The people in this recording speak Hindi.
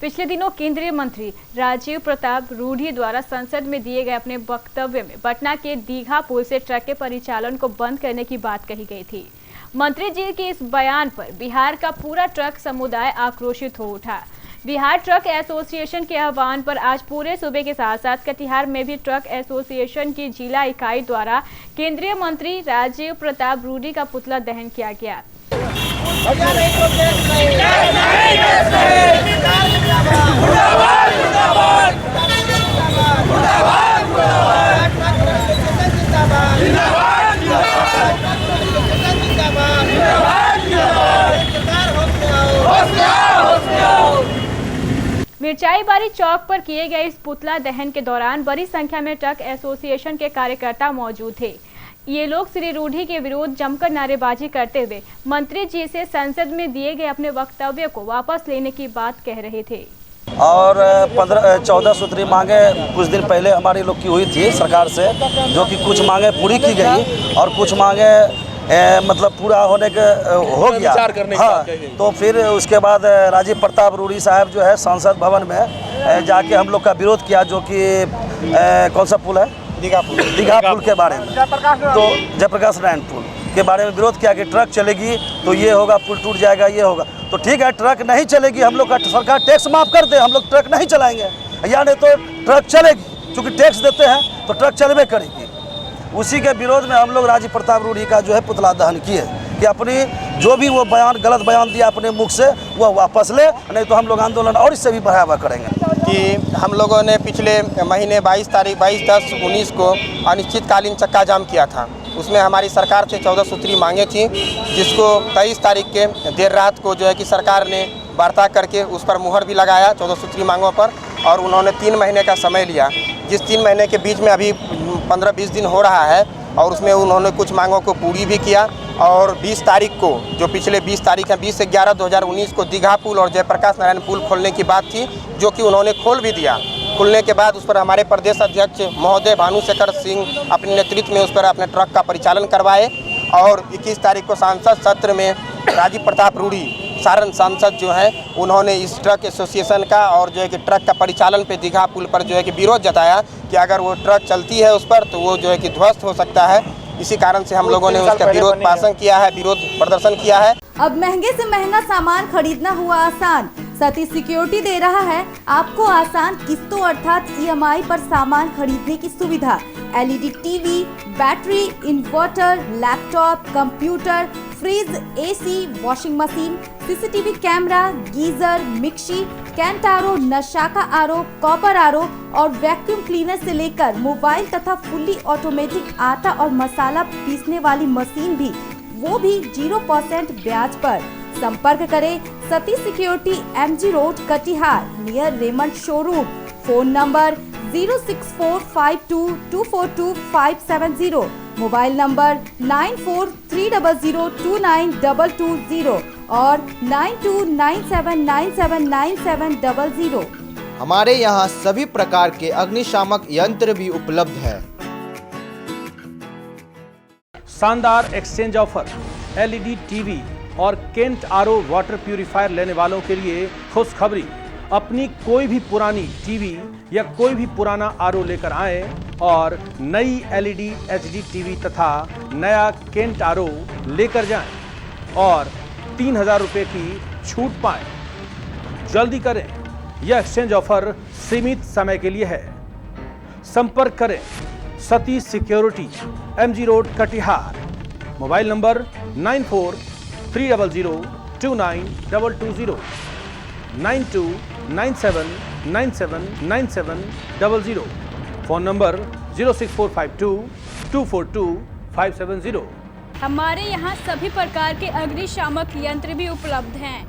पिछले दिनों केंद्रीय मंत्री राजीव प्रताप रूडी द्वारा संसद में दिए गए अपने वक्तव्य में पटना के दीघा पुल से ट्रक के परिचालन को बंद करने की बात कही गई थी। मंत्री जी के इस बयान पर बिहार का पूरा ट्रक समुदाय आक्रोशित हो उठा। बिहार ट्रक एसोसिएशन के आह्वान पर आज पूरे सूबे के साथ साथ कटिहार में भी ट्रक एसोसिएशन की जिला इकाई द्वारा केंद्रीय मंत्री राजीव प्रताप रूडी का पुतला दहन किया गया। मिर्चाईबारी चौक पर किए गए इस पुतला दहन के दौरान बड़ी संख्या में ट्रक एसोसिएशन के कार्यकर्ता मौजूद थे। ये लोग श्री रूडी के विरोध जमकर नारेबाजी करते हुए मंत्री जी से संसद में दिए गए अपने वक्तव्य को वापस लेने की बात कह रहे थे। और 14 सूत्री मांगे कुछ दिन पहले हमारी लोग की हुई थी सरकार से, जो कि कुछ मांगे पूरी की गई और कुछ मांगे मतलब पूरा होने के हो गया। हाँ, तो फिर उसके बाद राजीव प्रताप रूडी साहब जो है संसद भवन में जाके हम लोग का विरोध किया, जो कि कौन सा पुल है, दीघा पुल के बारे में, तो जयप्रकाश नारायण पुल के बारे में विरोध किया कि ट्रक चलेगी तो ये होगा, पुल टूट जाएगा, ये होगा। तो ठीक है, ट्रक नहीं चलेगी, हम लोग का सरकार टैक्स माफ कर दे, हम लोग ट्रक नहीं चलाएंगे, या नहीं तो ट्रक चलेगी, क्योंकि टैक्स देते हैं तो ट्रक चलबे करेगी। उसी के विरोध में हम लोग राजीव प्रताप रूडी का जो है पुतला दहन किए कि अपनी जो भी वो बयान गलत बयान दिया अपने मुख से वो वापस ले, नहीं तो हम लोग आंदोलन और इससे भी बढ़ावा करेंगे। कि हम लोगों ने पिछले महीने 22/10/19 को अनिश्चितकालीन चक्का जाम किया था। उसमें हमारी सरकार से 14 सूत्री मांगे थी, जिसको 23 तारीख के देर रात को जो है कि सरकार ने वार्ता करके उस पर मुहर भी लगाया 14 सूत्री मांगों पर, और उन्होंने 3 महीने का समय लिया। जिस 3 महीने के बीच में अभी 15-20 दिन हो रहा है और उसमें उन्होंने कुछ मांगों को पूरी भी किया। और 20 तारीख को, जो पिछले 20 तारीख है, 20/11/2019 को दीघा पुल और जयप्रकाश नारायण पुल खोलने की बात थी, जो कि उन्होंने खोल भी दिया। खुलने के बाद उस पर हमारे प्रदेश अध्यक्ष महोदय भानुशेखर सिंह अपने नेतृत्व में उस पर अपने ट्रक का परिचालन करवाए। और 21 तारीख को सांसद सत्र में राजीव प्रताप रूडी सारण सांसद जो है, उन्होंने इस ट्रक एसोसिएशन का और जो है कि ट्रक का परिचालन पे दीघा पुल पर जो है कि विरोध जताया कि अगर वो ट्रक चलती है उस पर तो वो जो है कि ध्वस्त हो सकता है। इसी कारण से हम लोगों ने उसका विरोध पासन किया है, विरोध प्रदर्शन किया है। अब महंगे से महंगा सामान खरीदना हुआ आसान। सती सिक्योरिटी दे रहा है आपको आसान किस्तों अर्थात EMI पर सामान खरीदने की सुविधा। LED TV, battery, inverter, laptop, computer, fridge, AC, washing machine, CCTV camera, geyser, mixie, Kent RO, नशाका आरो, कॉपर आरो और वैक्यूम क्लीनर से लेकर मोबाइल तथा फुल्ली ऑटोमेटिक आटा और मसाला पीसने वाली मशीन भी, वो भी 0% ब्याज पर। संपर्क करें Sati security, MG road, Katihar, near Raymond showroom. Phone number 06452242570, mobile number 9430029220 और 9297979700। हमारे यहाँ सभी प्रकार के अग्निशामक यंत्र भी उपलब्ध है। शानदार एक्सचेंज ऑफर, LED टीवी और केंट RO वाटर प्यूरिफायर लेने वालों के लिए खुशखबरी। अपनी कोई भी पुरानी टीवी या कोई भी पुराना RO लेकर आएं और नई LED HD टीवी तथा नया केंट RO लेकर जाएं और 3000 रुपये की छूट पाएं। जल्दी करें, यह एक्सचेंज ऑफर सीमित समय के लिए है। संपर्क करें Sati security, MG road, Katihar. Mobile number 9430029220, 9297979700। Phone number 06452242570। हमारे यहाँ सभी प्रकार के अग्निशामक यंत्र भी उपलब्ध हैं।